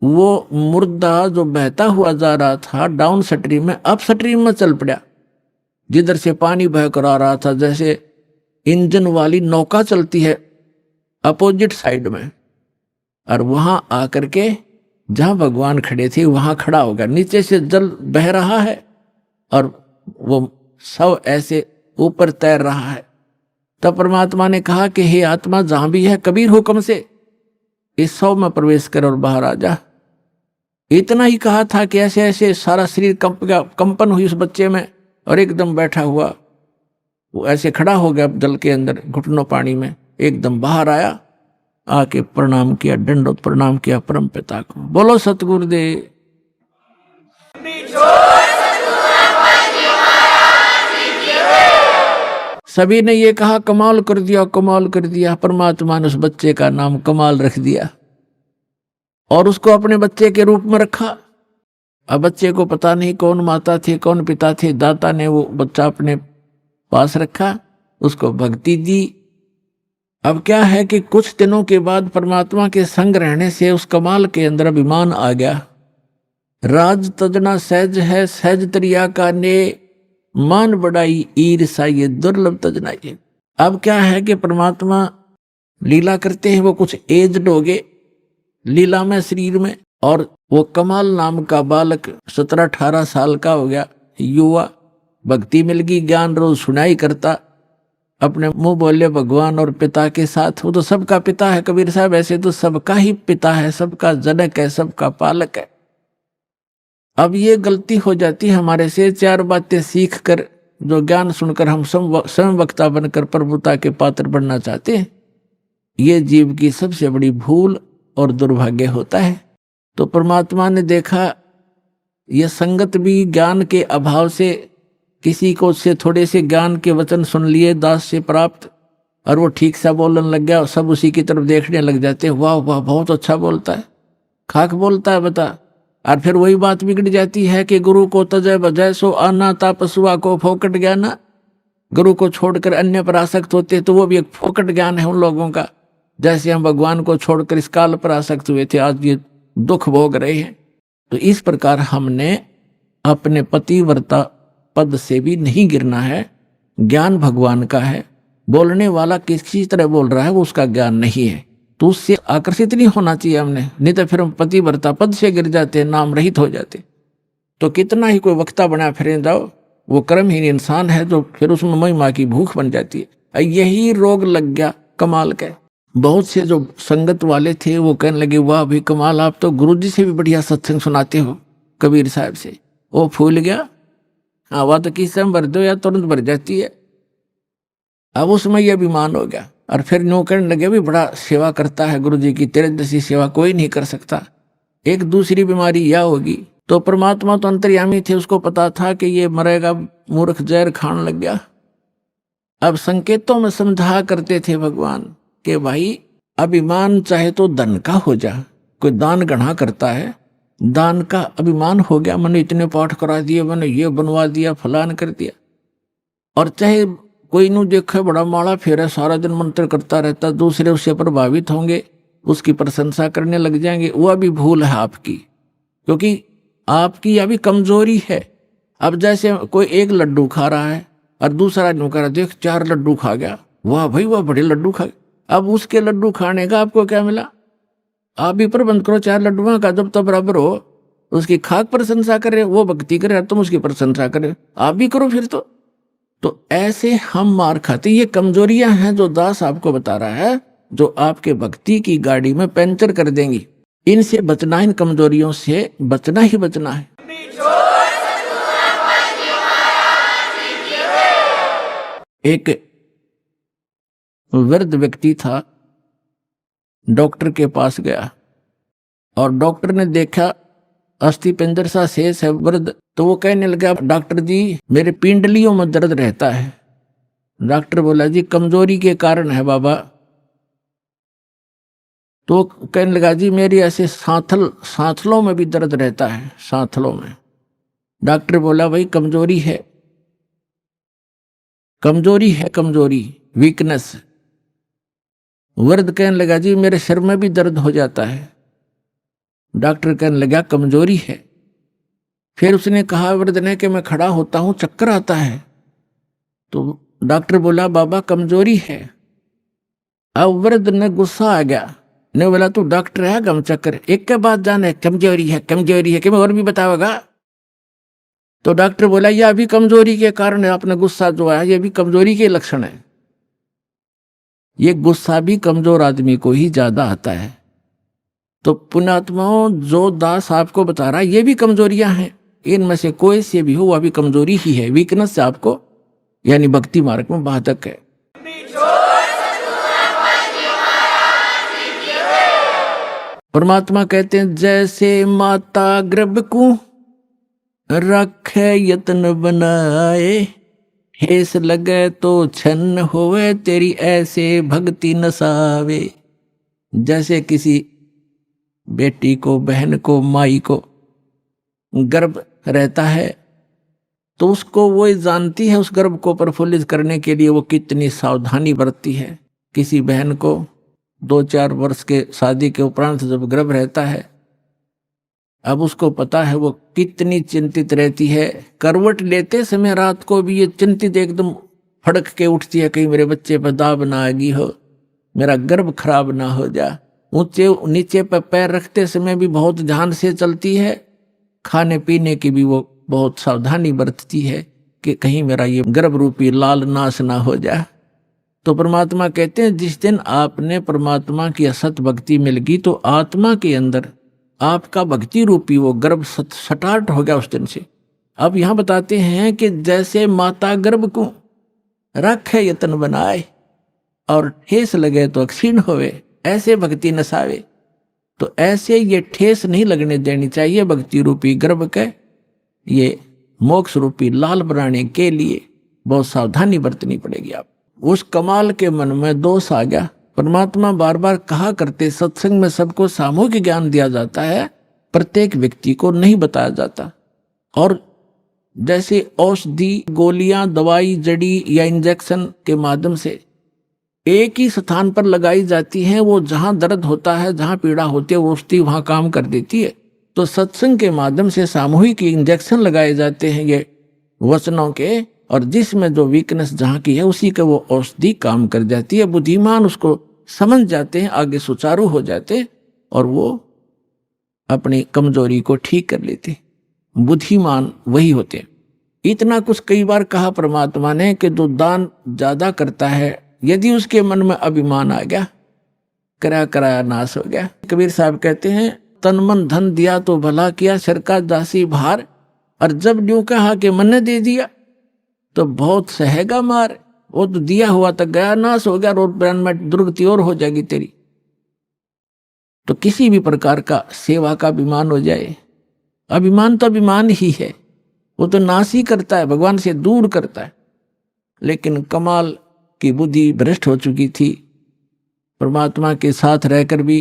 वो मुर्दा जो बहता हुआ जा रहा था डाउन स्ट्रीम में अप स्ट्रीम में चल पड़ा, जिधर से पानी बहकर आ रहा था। जैसे इंजन वाली नौका चलती है अपोजिट साइड में, और वहां आकर के जहां भगवान खड़े थे वहां खड़ा हो गया। नीचे से जल बह रहा है और वो सब ऐसे ऊपर तैर रहा है। तब परमात्मा ने कहा कि हे आत्मा, जहां भी है कबीर हुक्म से इस सौ में प्रवेश कर और बाहर आ जा। इतना ही कहा था कि ऐसे ऐसे सारा शरीर कंपन हुई उस बच्चे में, और एकदम बैठा हुआ वो ऐसे खड़ा हो गया जल के अंदर, घुटनों पानी में, एकदम बाहर आया, आके प्रणाम किया, दंडोत प्रणाम किया परम पिता को। बोलो सतगुरुदेव। सभी ने ये कहा कमाल कर दिया, कमाल कर दिया। परमात्मा ने उस बच्चे का नाम कमाल रख दिया और उसको अपने बच्चे के रूप में रखा। अब बच्चे को पता नहीं कौन माता थे कौन पिता थे, दाता ने वो बच्चा अपने पास रखा, उसको भक्ति दी। अब क्या है कि कुछ दिनों के बाद परमात्मा के संग रहने से उस कमाल के अंदर अभिमान आ गया। राज तजना सहज है, सहज तरिया का ने, मान बढ़ाई ईर्षा ये दुर्लभ तजना ये। अब क्या है कि परमात्मा लीला करते हैं, वो कुछ एज्ड हो गए लीला में शरीर में, और वो कमाल नाम का बालक 17-18 साल का हो गया, युवा। भक्ति मिल गई, ज्ञान रोज सुनाई करता, अपने मुंह बोले भगवान और पिता के साथ। वो तो सबका पिता है कबीर साहब, ऐसे तो सबका ही पिता है, सबका जनक है, सबका पालक है। अब ये गलती हो जाती है हमारे से, 4 बातें सीख कर, जो ज्ञान सुनकर हम स्वयं वक्ता बनकर प्रभुता के पात्र बनना चाहते हैं, ये जीव की सबसे बड़ी भूल और दुर्भाग्य होता है। तो परमात्मा ने देखा ये संगत भी ज्ञान के अभाव से, किसी को से थोड़े से ज्ञान के वचन सुन लिए दास से प्राप्त, और वो ठीक सा बोलने लग गया, सब उसी की तरफ देखने लग जाते हैं, वाह वाह बहुत अच्छा बोलता है, खाक बोलता है बता। और फिर वही बात बिगड़ जाती है कि गुरु को तजय बजय सो आना तापसुआ को फोकट ज्ञान। गुरु को छोड़कर अन्य पर आसक्त होते तो वो भी एक फोकट ज्ञान है उन लोगों का। जैसे हम भगवान को छोड़कर इस काल पर आसक्त हुए थे, आज ये दुख भोग रहे हैं। तो इस प्रकार हमने अपने पतिव्रता पद से भी नहीं गिरना है। ज्ञान भगवान का है, बोलने वाला किसी तरह बोल रहा है वो उसका ज्ञान नहीं है, तो उससे आकर्षित नहीं होना चाहिए हमने, नहीं तो फिर हम पतिव्रता पद से गिर जाते, नाम रहित हो जाते। तो कितना ही कोई वक्ता बना फिर जाओ, वो कर्महीन इंसान है, तो फिर उसमें महिमा की भूख बन जाती है। यही रोग लग गया कमाल का। बहुत से जो संगत वाले थे वो कहने लगे, वाह भाई कमाल, आप तो गुरुजी से भी बढ़िया सत्संग सुनाते हो कबीर साहब से। वो फूल गया, हवा तो किस समय भर दो या तुरंत भर जाती है। अब उसमें यह अभिमान हो गया, और फिर न्यू कहने लगे, भी बड़ा सेवा करता है गुरुजी की, तेरे जैसी सेवा कोई नहीं कर सकता। एक दूसरी बीमारी यह होगी। तो परमात्मा तो अंतर्यामी थे, उसको पता था कि ये मरेगा, मूर्ख जहर खाने लग गया। अब संकेतों में समझा करते थे भगवान कि भाई अभिमान चाहे तो धन का हो जा, कोई दान गढ़ा करता है, दान का अभिमान हो गया, मैंने इतने पाठ करा दिए, मैंने ये बनवा दिया, फलान कर दिया। और चाहे कोई नू देखे बड़ा माला फेरा, सारा दिन मंत्र करता रहता, दूसरे उससे प्रभावित होंगे, उसकी प्रशंसा करने लग जाएंगे, वह भी भूल है आपकी, क्योंकि आपकी यह भी कमजोरी है। अब जैसे कोई एक लड्डू खा रहा है और दूसरा न्यू कह रहा, देख 4 लड्डू खा गया, वाह भाई वाह बड़े लड्डू खा गया। अब उसके लड्डू खाने का आपको क्या मिला? आप भी प्रबंध करो 4 लड्डुओं का, जब तक बराबर हो, उसकी खाक प्रशंसा करे, वो भक्ति करे, तुम उसकी प्रशंसा करे, आप भी करो फिर। तो ऐसे हम मार खाते। ये कमजोरियां हैं जो दास आपको बता रहा है, जो आपके भक्ति की गाड़ी में पंचर कर देंगी। इनसे बचना, इन कमजोरियों से बचना ही बचना है। एक वृद्ध व्यक्ति था, डॉक्टर के पास गया और डॉक्टर ने देखा अस्थि पिंजर सा शेष है वृद्ध, तो वो कहने लगा, डॉक्टर जी मेरे पिंडलियों में दर्द रहता है। डॉक्टर बोला, जी कमजोरी के कारण है बाबा। तो कहने लगा, जी मेरी ऐसे सांथलों में भी दर्द रहता है, सांथलों में। डॉक्टर बोला, भाई कमजोरी है, कमजोरी वीकनेस। वृद्ध कहने लगा, जी मेरे सिर में भी दर्द हो जाता है। डॉक्टर कहने लगा, कमजोरी है। फिर उसने कहा वृद्ध ने कि मैं खड़ा होता हूं चक्कर आता है। तो डॉक्टर बोला, बाबा कमजोरी है। अब वृद्ध ने गुस्सा आ गया, ने बोला, तू डॉक्टर है गम चक्कर, एक के बाद जाने कमजोरी है कि मैं और भी बताओगा। तो डॉक्टर बोला, यह भी कमजोरी के कारण है, आपने गुस्सा जो आया ये भी कमजोरी के लक्षण है। ये गुस्सा भी कमजोर आदमी को ही ज्यादा आता है। तो पुण्यात्माओं, जो दास आपको बता रहा है ये भी कमजोरियां हैं, इनमें से कोई से भी हो वह भी कमजोरी ही है, वीकनेस से आपको यानी भक्ति मार्ग में बाधक है। परमात्मा कहते हैं, जैसे माता गर्भ को रखे यत्न बनाए, हेस लगे तो छन्न होवे तेरी ऐसे भक्ति नसावे। जैसे किसी बेटी को, बहन को, माई को गर्भ रहता है तो उसको वो जानती है उस गर्भ को प्रफुल्लित करने के लिए वो कितनी सावधानी बरतती है। किसी बहन को 2-4 वर्ष के शादी के उपरांत जब गर्भ रहता है, अब उसको पता है वो कितनी चिंतित रहती है। करवट लेते समय रात को भी ये चिंतित एकदम फड़क के उठती है, कहीं मेरे बच्चे पर दाब ना आगी हो, मेरा गर्भ खराब ना हो जा। ऊंचे नीचे पर पैर रखते समय भी बहुत ध्यान से चलती है। खाने पीने की भी वो बहुत सावधानी बरतती है कि कहीं मेरा ये गर्भ रूपी लाल नाश ना हो जाए। तो परमात्मा कहते हैं, जिस दिन आपने परमात्मा की असत भक्ति मिल गई तो आत्मा के अंदर आपका भक्ति रूपी वो गर्भ स्टार्ट हो गया उस दिन से। अब यहां बताते हैं कि जैसे माता गर्भ को रखे यत्न बनाए और ठेस लगे तो क्षीण होवे, ऐसे भक्ति नसावे। तो ऐसे ये ठेस नहीं लगने देनी चाहिए भक्ति रूपी गर्भ के। ये मोक्ष रूपी लाल बनाने के लिए बहुत सावधानी बरतनी पड़ेगी। आप उस कमाल के मन में दोष आ गया। परमात्मा बार बार कहा करते, सत्संग में सबको सामूहिक ज्ञान दिया जाता है, प्रत्येक व्यक्ति को नहीं बताया जाता। और जैसे औषधि, गोलियां, दवाई, जड़ी या इंजेक्शन के माध्यम से एक ही स्थान पर लगाई जाती हैं, वो जहां दर्द होता है, जहां पीड़ा होती है, वो औषधि वहां काम कर देती है। तो सत्संग के माध्यम से सामूहिक इंजेक्शन लगाए जाते हैं ये वचनों के, और जिसमें जो वीकनेस जहां की है उसी के वो औषधि काम कर जाती है। बुद्धिमान उसको समझ जाते हैं, आगे सुचारू हो जाते और वो अपनी कमजोरी को ठीक कर लेते। बुद्धिमान वही होते। इतना कुछ कई बार कहा परमात्मा ने कि जो दान ज्यादा करता है, यदि उसके मन में अभिमान आ गया, कराया नाश हो गया। कबीर साहब कहते हैं, तन मन धन दिया तो भला किया, सिर का दासी भार, और जब न्यू कहा कि मन ने दे दिया तो बहुत सहेगा मार। वो तो दिया हुआ तक गया, नाश हो गया, रोड ब्रांड में दुर्गति और हो जाएगी तेरी। तो किसी भी प्रकार का सेवा का अभिमान हो जाए, अभिमान तो अभिमान ही है, वो तो नाश ही करता है, भगवान से दूर करता है। लेकिन कमाल की बुद्धि भ्रष्ट हो चुकी थी, परमात्मा के साथ रहकर भी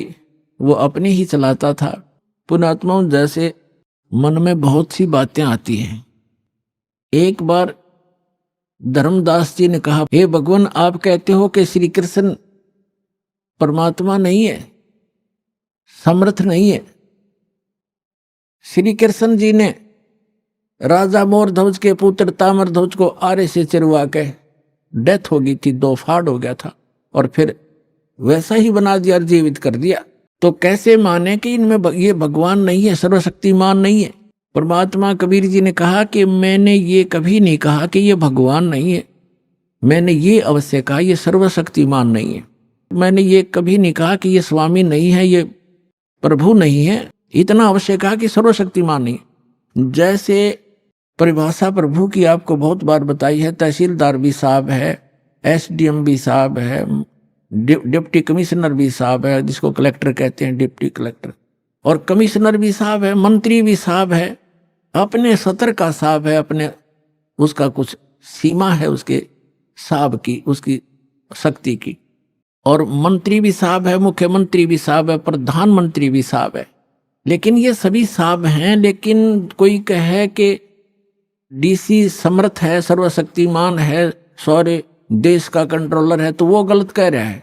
वो अपनी ही चलाता था। पुण्यात्माओं, जैसे मन में बहुत सी बातें आती हैं। एक बार धर्मदास जी ने कहा, हे भगवान, आप कहते हो कि श्री कृष्ण परमात्मा नहीं है, समर्थ नहीं है। श्री कृष्ण जी ने राजा मोरध्वज के पुत्र ताम्रध्वज को आरे से चिरवा के डेथ हो गई थी, 2 फाड़ हो गया था, और फिर वैसा ही बना दिया और जीवित कर दिया। तो कैसे माने कि इनमें ये भगवान नहीं है, सर्वशक्तिमान नहीं है। परमात्मा कबीर जी ने कहा कि मैंने ये कभी नहीं कहा कि ये भगवान नहीं है, मैंने ये अवश्य कहा ये सर्वशक्तिमान नहीं है। मैंने ये कभी नहीं कहा कि ये स्वामी नहीं है, ये प्रभु नहीं है, इतना अवश्य कहा कि सर्वशक्तिमान नहीं। जैसे परिभाषा प्रभु की आपको बहुत बार बताई है, तहसीलदार भी साहब है, एसडीएम भी साहब है, डिप्टी कमिश्नर भी साहब है, जिसको कलेक्टर कहते हैं, डिप्टी कलेक्टर, और कमिश्नर भी साहब है, मंत्री भी साहब है, अपने सतर का साहब है, अपने उसका कुछ सीमा है उसके साहब की, उसकी शक्ति की। और मंत्री भी साहब है, मुख्यमंत्री भी साहब है, प्रधानमंत्री भी साहब है। लेकिन ये सभी साहब हैं, लेकिन कोई कहे कि डीसी समर्थ है, सर्वशक्तिमान है, सारे देश का कंट्रोलर है, तो वो गलत कह रहा है।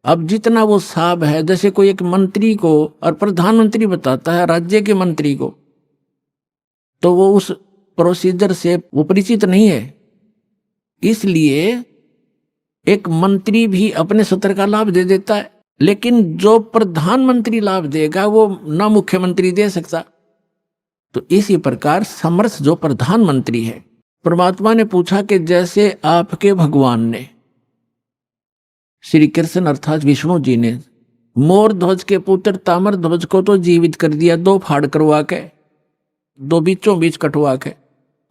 अब जितना वो साहब है, जैसे कोई एक मंत्री को और प्रधानमंत्री बताता है राज्य के मंत्री को, तो वो उस प्रोसीजर से वो परिचित नहीं है। इसलिए एक मंत्री भी अपने सत्र का लाभ दे देता है, लेकिन जो प्रधानमंत्री लाभ देगा वो ना मुख्यमंत्री दे सकता। तो इसी प्रकार समर्थ जो प्रधानमंत्री है, परमात्मा ने पूछा कि जैसे आपके भगवान ने, श्री कृष्ण अर्थात विष्णु जी ने, मोर ध्वज के पुत्र ताम्र ध्वज को तो जीवित कर दिया, 2 फाड़ करवा के, 2 बीचों बीच कटवा के,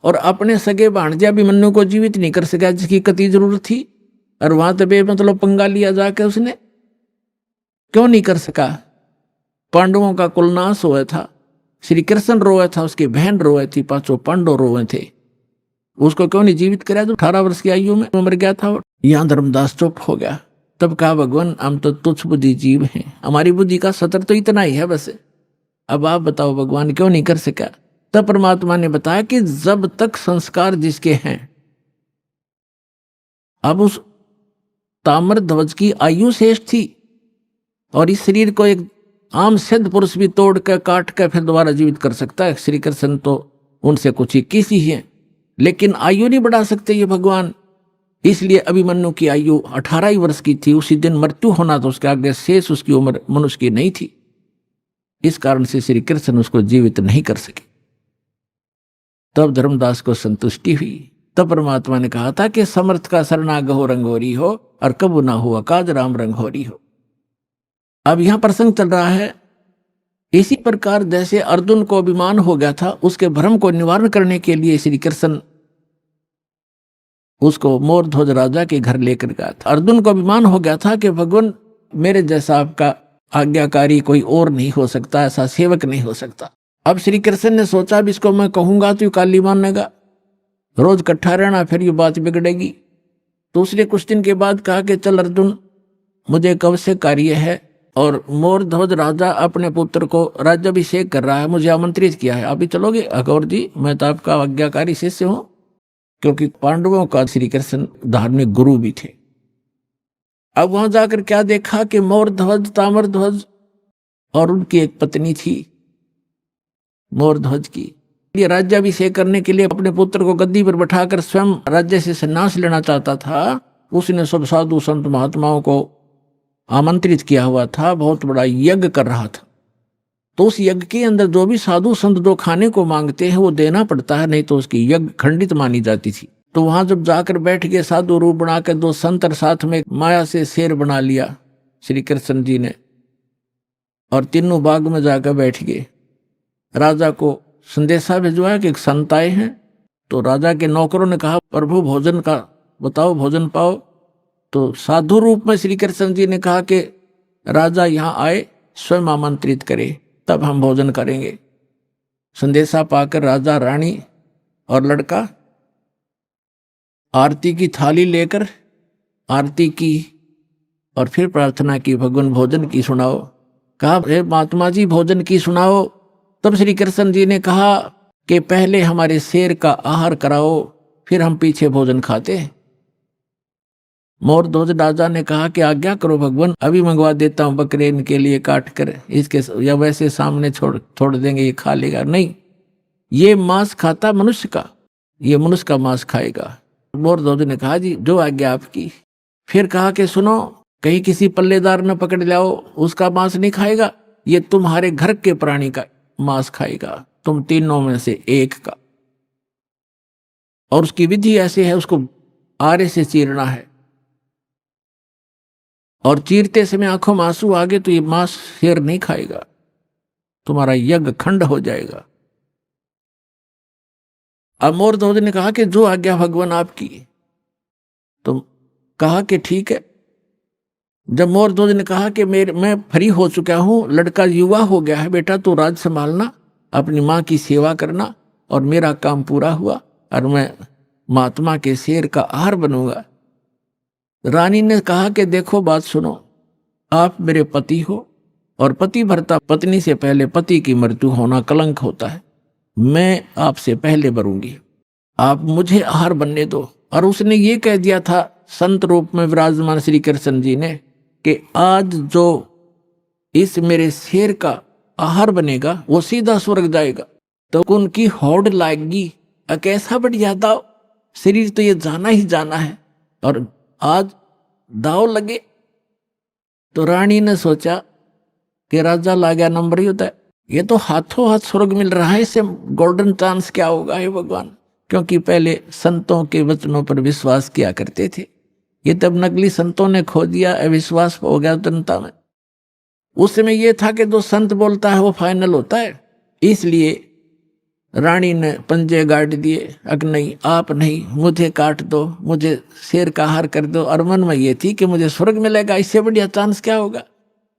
और अपने सगे भांजा अभिमन्यु को जीवित नहीं कर सका, जिसकी कति जरूरत थी, और वहां तबे मतलब पंगा लिया जाके उसने क्यों नहीं कर सका। पांडवों का कुलनाश हुआ था, श्री कृष्ण रोए था, उसकी बहन रोए थी, 5 पांडव रोए थे, उसको क्यों नहीं जीवित कराया जो 18 वर्ष की आयु में मर गया था। यहां धर्मदास चुप हो गया। तब कहा भगवान हम तो तुच्छ बुद्धि जीव हैं, हमारी बुद्धि का सतर तो इतना ही है बस, अब आप बताओ भगवान क्यों नहीं कर सका। तब परमात्मा ने बताया कि जब तक संस्कार जिसके हैं, अब उस ताम्र ध्वज की आयु शेष थी, और इस शरीर को एक आम सिद्ध पुरुष भी तोड़ कर काट कर फिर दोबारा जीवित कर सकता है। श्री कृष्ण तो उनसे कुछ 21 ही हैं, लेकिन आयु नहीं बढ़ा सकते ये भगवान। इसलिए अभिमन्यु की आयु 18 ही वर्ष की थी, उसी दिन मृत्यु होना तो उसके आगे शेष उसकी उम्र मनुष्य की नहीं थी। इस कारण से श्री कृष्ण उसको जीवित नहीं कर सके। तब धर्मदास को संतुष्टि हुई। तब परमात्मा ने कहा था कि समर्थ का शरणागहो रंगोरी हो, और कबू ना हुआ काज राम रंगोरी हो। अब यहां प्रसंग चल रहा है, इसी प्रकार जैसे अर्जुन को अभिमान हो गया था, उसके भ्रम को निवारण करने के लिए श्री कृष्ण उसको मोर ध्वज राजा के घर लेकर गया था। अर्जुन को अभिमान हो गया था कि भगवान मेरे जैसा आपका आज्ञाकारी कोई और नहीं हो सकता, ऐसा सेवक नहीं हो सकता। अब श्री कृष्ण ने सोचा अब इसको मैं कहूंगा तो काली मानेगा, रोज इकट्ठा रहना, फिर ये बात बिगड़ेगी। तो उसने कुछ दिन के बाद कहा कि चल अर्जुन, मुझे एक आवश्यक कार्य है, और मोर ध्वज राजा अपने पुत्र को राज्याभिषेक कर रहा है, मुझे आमंत्रित किया है, आप भी चलोगे? अघोर जी मैं तो आपका आज्ञाकारी शिष्य हूं, क्योंकि पांडवों का श्री कृष्ण धार्मिक गुरु भी थे। अब वहां जाकर क्या देखा कि मोर ध्वज ताम्र ध्वज और उनकी एक पत्नी थी मोर ध्वज की, ये राज्याभिषेक करने के लिए अपने पुत्र को गद्दी पर बैठाकर स्वयं राज्य से संन्यास लेना चाहता था। उसने सब साधु संत महात्माओं को आमंत्रित किया हुआ था, बहुत बड़ा यज्ञ कर रहा था। तो उस यज्ञ के अंदर जो भी साधु संत जो खाने को मांगते हैं वो देना पड़ता है, नहीं तो उसकी यज्ञ खंडित मानी जाती थी। तो वहां जब जाकर बैठ गए साधु रूप बनाकर, 2 संतर साथ में माया से शेर बना लिया श्री कृष्ण जी ने, और तीनों बाग में जाकर बैठ गए। राजा को संदेशा भिजवाया कि एक संत आए हैं। तो राजा के नौकरों ने कहा प्रभु भोजन का बताओ, भोजन पाओ। तो साधु रूप में श्री कृष्ण जी ने कहा कि राजा यहाँ आए, स्वयं आमंत्रित करे, तब हम भोजन करेंगे। संदेशा पाकर राजा रानी और लड़का आरती की थाली लेकर आरती की, और फिर प्रार्थना की भगवान भोजन की सुनाओ। कहा हे महात्मा जी भोजन की सुनाओ। तब श्री कृष्ण जी ने कहा कि पहले हमारे शेर का आहार कराओ, फिर हम पीछे भोजन खाते हैं। मोर ध्वज राजा ने कहा कि आज्ञा करो भगवान, अभी मंगवा देता हूं बकरे इनके लिए काट कर, इसके या वैसे सामने छोड़ देंगे, ये खा लेगा। नहीं, ये मांस खाता मनुष्य का, ये मनुष्य का मांस खाएगा। मोर ध्वज ने कहा जी जो आज्ञा आपकी। फिर कहा कि सुनो, कहीं किसी पल्लेदार न पकड़ लाओ, उसका मांस नहीं खाएगा, ये तुम्हारे घर के प्राणी का मांस खाएगा, तुम तीनों में से एक का। और उसकी विधि ऐसे है, उसको आरे से चीरना है, और चीरते समय आंखों में आंसू आ गए तो ये मांस शेर नहीं खाएगा, तुम्हारा यज्ञ खंड हो जाएगा। अब मोर ध्वज ने कहा कि जो आज्ञा भगवान आपकी। तो कहा कि ठीक है। जब मोरध्वज ने कहा कि मैं फ्री हो चुका हूं, लड़का युवा हो गया है, बेटा तू राज संभालना, अपनी माँ की सेवा करना, और मेरा काम पूरा हुआ और मैं महात्मा के शेर का आहार बनूंगा। रानी ने कहा कि देखो बात सुनो, आप मेरे पति हो और पति भरता पत्नी से पहले पति की मृत्यु होना कलंक होता है। मैं आपसे पहले मरूंगी, आप मुझे आहार बनने दो। और उसने ये कह दिया था संत रूप में विराजमान श्री कृष्ण जी ने कि आज जो इस मेरे शेर का आहार बनेगा वो सीधा स्वर्ग जाएगा। तो उनकी होड़ लाएगी, कैसा बढ़िया दाव, शरीर तो ये जाना ही जाना है और आज दाव लगे। तो रानी ने सोचा कि राजा ला गया नंबर ही होता है, ये तो हाथों हाथ स्वर्ग मिल रहा है, इससे गोल्डन चांस क्या होगा हे भगवान। क्योंकि पहले संतों के वचनों पर विश्वास किया करते थे, ये तब नकली संतों ने खो दिया, अविश्वास हो गया जनता में। उस समय ये था कि जो संत बोलता है वो फाइनल होता है। इसलिए रानी ने पंजे गाड़ दिए, अग नहीं आप नहीं, मुझे काट दो, मुझे शेर का आहार कर दो। और मन में ये थी कि मुझे स्वर्ग मिलेगा, इससे बढ़िया चांस क्या होगा,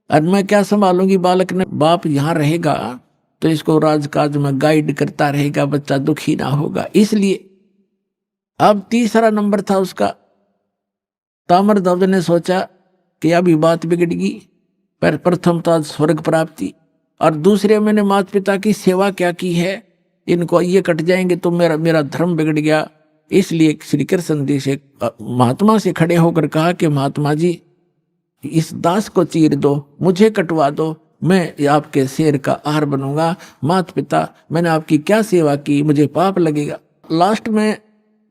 और मैं क्या संभालूंगी। बालक ने बाप यहाँ रहेगा तो इसको राजकाज में गाइड करता रहेगा, बच्चा दुखी ना होगा। इसलिए अब तीसरा नंबर था उसका। ताम्रध्वज ने सोचा कि अभी बात बिगड़गी, पर प्रथम तो आज स्वर्ग प्राप्ति और दूसरे मैंने माता पिता की सेवा क्या की है, इनको ये कट जाएंगे तो मेरा धर्म बिगड़ गया। इसलिए श्री कृष्ण जी से महात्मा से खड़े होकर कहा कि महात्मा जी इस दास को चीर दो, मुझे कटवा दो, मैं आपके शेर का आहार बनूंगा। माता पिता मैंने आपकी क्या सेवा की, मुझे पाप लगेगा। लास्ट में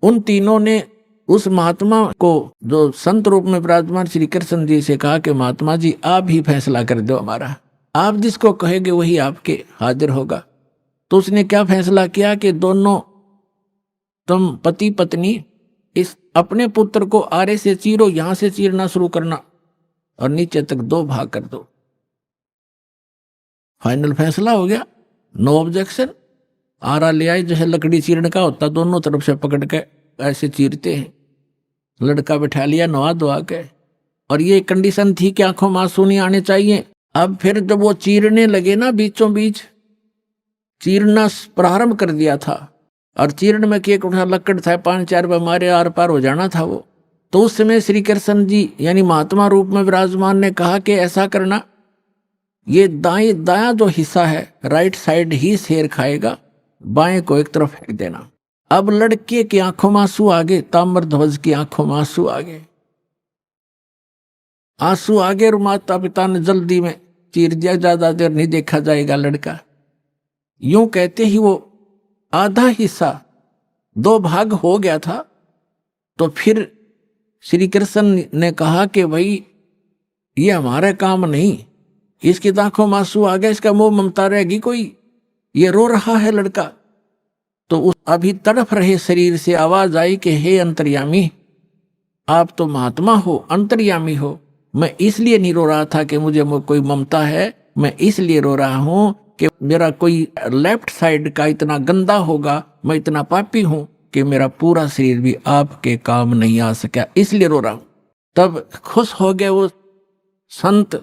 उन तीनों ने उस महात्मा को जो संत रूप में विराजमान श्री कृष्ण जी से कहा कि महात्मा जी आप ही फैसला कर दो हमारा, आप जिसको कहेंगे वही आपके हाजिर होगा। तो उसने क्या फैसला किया कि दोनों तुम पति पत्नी इस अपने पुत्र को आरे से चीरो, यहां से चीरना शुरू करना और नीचे तक 2 भाग कर दो। फाइनल फैसला हो गया, नो ऑब्जेक्शन। आरा ले आए, जैसे लकड़ी चीरने का होता, दोनों तरफ से पकड़ के ऐसे चीरते हैं। लड़का बैठा लिया नवा धोआ के, और ये कंडीशन थी कि आंखों में आंसू नहीं आने चाहिए। अब फिर जब वो चीरने लगे ना, बीचों बीच चीरना प्रारंभ कर दिया था, और चीरण में केक उठा लकड़ था, 5-4 मारे आर पार हो जाना था वो। तो उस समय श्री कृष्ण जी यानी महात्मा रूप में विराजमान ने कहा कि ऐसा करना, ये दायां जो हिस्सा है राइट साइड ही शेर खाएगा, बाएं को एक तरफ फेंक देना। अब लड़के की आंखों में आंसू आ गए, ताम्रध्वज की आंखों में आंसू आ गए, आंसू आ गए। और माता पिता ने जल्दी में चीर दिया, ज्यादा देर नहीं देखा जाएगा लड़का। यूं कहते ही वो आधा हिस्सा 2 भाग हो गया था। तो फिर श्री कृष्ण ने कहा कि भाई ये हमारा काम नहीं, इसकी आंखों में आंसू आ गया, इसका मोह ममता रहेगी कोई, ये रो रहा है लड़का। तो उस अभी तड़फ रहे शरीर से आवाज आई कि हे अंतर्यामी, आप तो महात्मा हो, अंतर्यामी हो। मैं इसलिए नहीं रो रहा था कि मुझे कोई ममता है, मैं इसलिए रो रहा हूं कि मेरा कोई लेफ्ट साइड का इतना गंदा होगा, मैं इतना पापी हूं कि मेरा पूरा शरीर भी आपके काम नहीं आ सका, इसलिए रो रहा हूं। तब खुश हो गए वो संत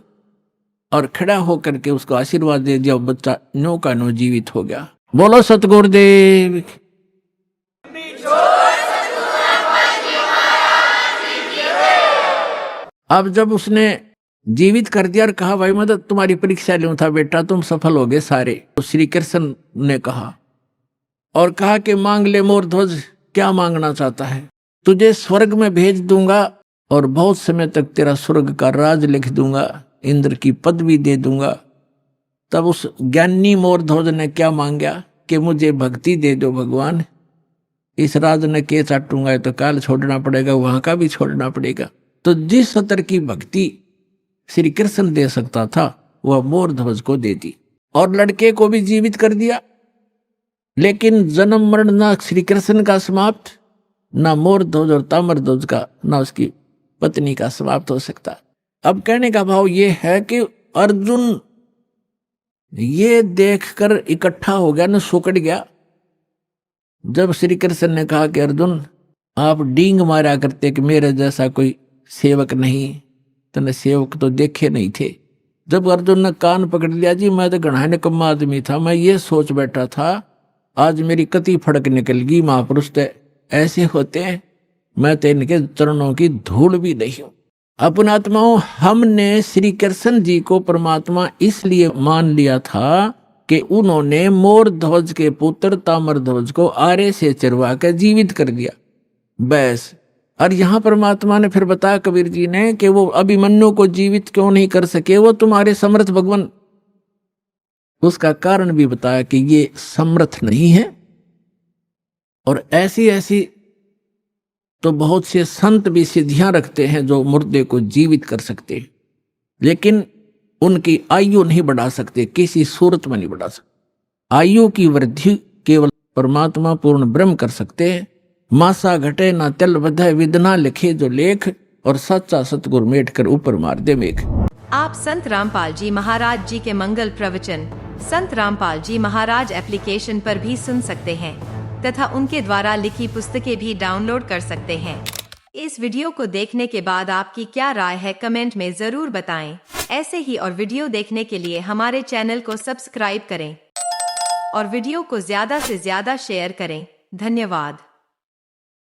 और खड़ा होकर के उसको आशीर्वाद दे दिया। बच्चा नो का नो जीवित हो गया। बोलो सतगुरुदेव। अब जब उसने जीवित कर दिया और कहा भाई मैं तो तुम्हारी परीक्षा लूं था बेटा, तुम सफल हो गए सारे। तो श्री कृष्ण ने कहा और कहा कि मांग ले मोरध्वज, क्या मांगना चाहता है? तुझे स्वर्ग में भेज दूंगा और बहुत समय तक तेरा स्वर्ग का राज लिख दूंगा, इंद्र की पदवी दे दूंगा। तब उस ज्ञानी मोरध्वज ने क्या मांगा कि मुझे भक्ति दे दो भगवान, इस राज ने के चाटूंगा तो काल छोड़ना पड़ेगा, वहां का भी छोड़ना पड़ेगा। तो जिस स्तर की भक्ति श्री कृष्ण दे सकता था वह मोरध्वज को दे दी और लड़के को भी जीवित कर दिया। लेकिन जन्म मरण ना श्री कृष्ण का समाप्त, ना मोरध्वज और ताम्रध्वज का, ना उसकी पत्नी का समाप्त हो सकता। अब कहने का भाव ये है कि अर्जुन ये देखकर इकट्ठा हो गया ना, सुकड़ गया। जब श्री कृष्ण ने कहा कि अर्जुन आप डींग मारा करते कि मेरे जैसा कोई सेवक नहीं, तने सेवक तो देखे नहीं थे। जब अर्जुन ने कान पकड़ लिया, जी मैं तो घना निकम्मा आदमी था, मैं ये सोच बैठा था आज मेरी कति फड़क निकल गई, महापुरुष तो ऐसे होते हैं, मैं तो इनके चरणों की धूल भी नहीं हूं। अपने आत्माओं, हमने श्री कृष्ण जी को परमात्मा इसलिए मान लिया था कि उन्होंने मोर ध्वज के पुत्र ताम्र ध्वज को आरे से चरवा कर जीवित कर दिया, बस। और यहां परमात्मा ने फिर बताया कबीर जी ने कि वो अभिमन्यु को जीवित क्यों नहीं कर सके, वो तुम्हारे समर्थ भगवान। उसका कारण भी बताया कि ये समर्थ नहीं है। और ऐसी ऐसी तो बहुत से संत भी सिद्धियां रखते हैं जो मुर्दे को जीवित कर सकते हैं, लेकिन उनकी आयु नहीं बढ़ा सकते, किसी सूरत में नहीं बढ़ा सकते। आयु की वृद्धि केवल परमात्मा पूर्ण ब्रह्म कर सकते हैं। मासा घटे ना तिल बधे, विदना लिखे जो लेख, और सच्चा सतगुरु मेट कर ऊपर मार दे मेघ। आप संत रामपाल जी महाराज जी के मंगल प्रवचन संत रामपाल जी महाराज एप्लीकेशन पर भी सुन सकते हैं तथा उनके द्वारा लिखी पुस्तकें भी डाउनलोड कर सकते हैं। इस वीडियो को देखने के बाद आपकी क्या राय है कमेंट में जरूर बताएं। ऐसे ही और वीडियो देखने के लिए हमारे चैनल को सब्सक्राइब करें और वीडियो को ज्यादा से ज्यादा शेयर करें। धन्यवाद।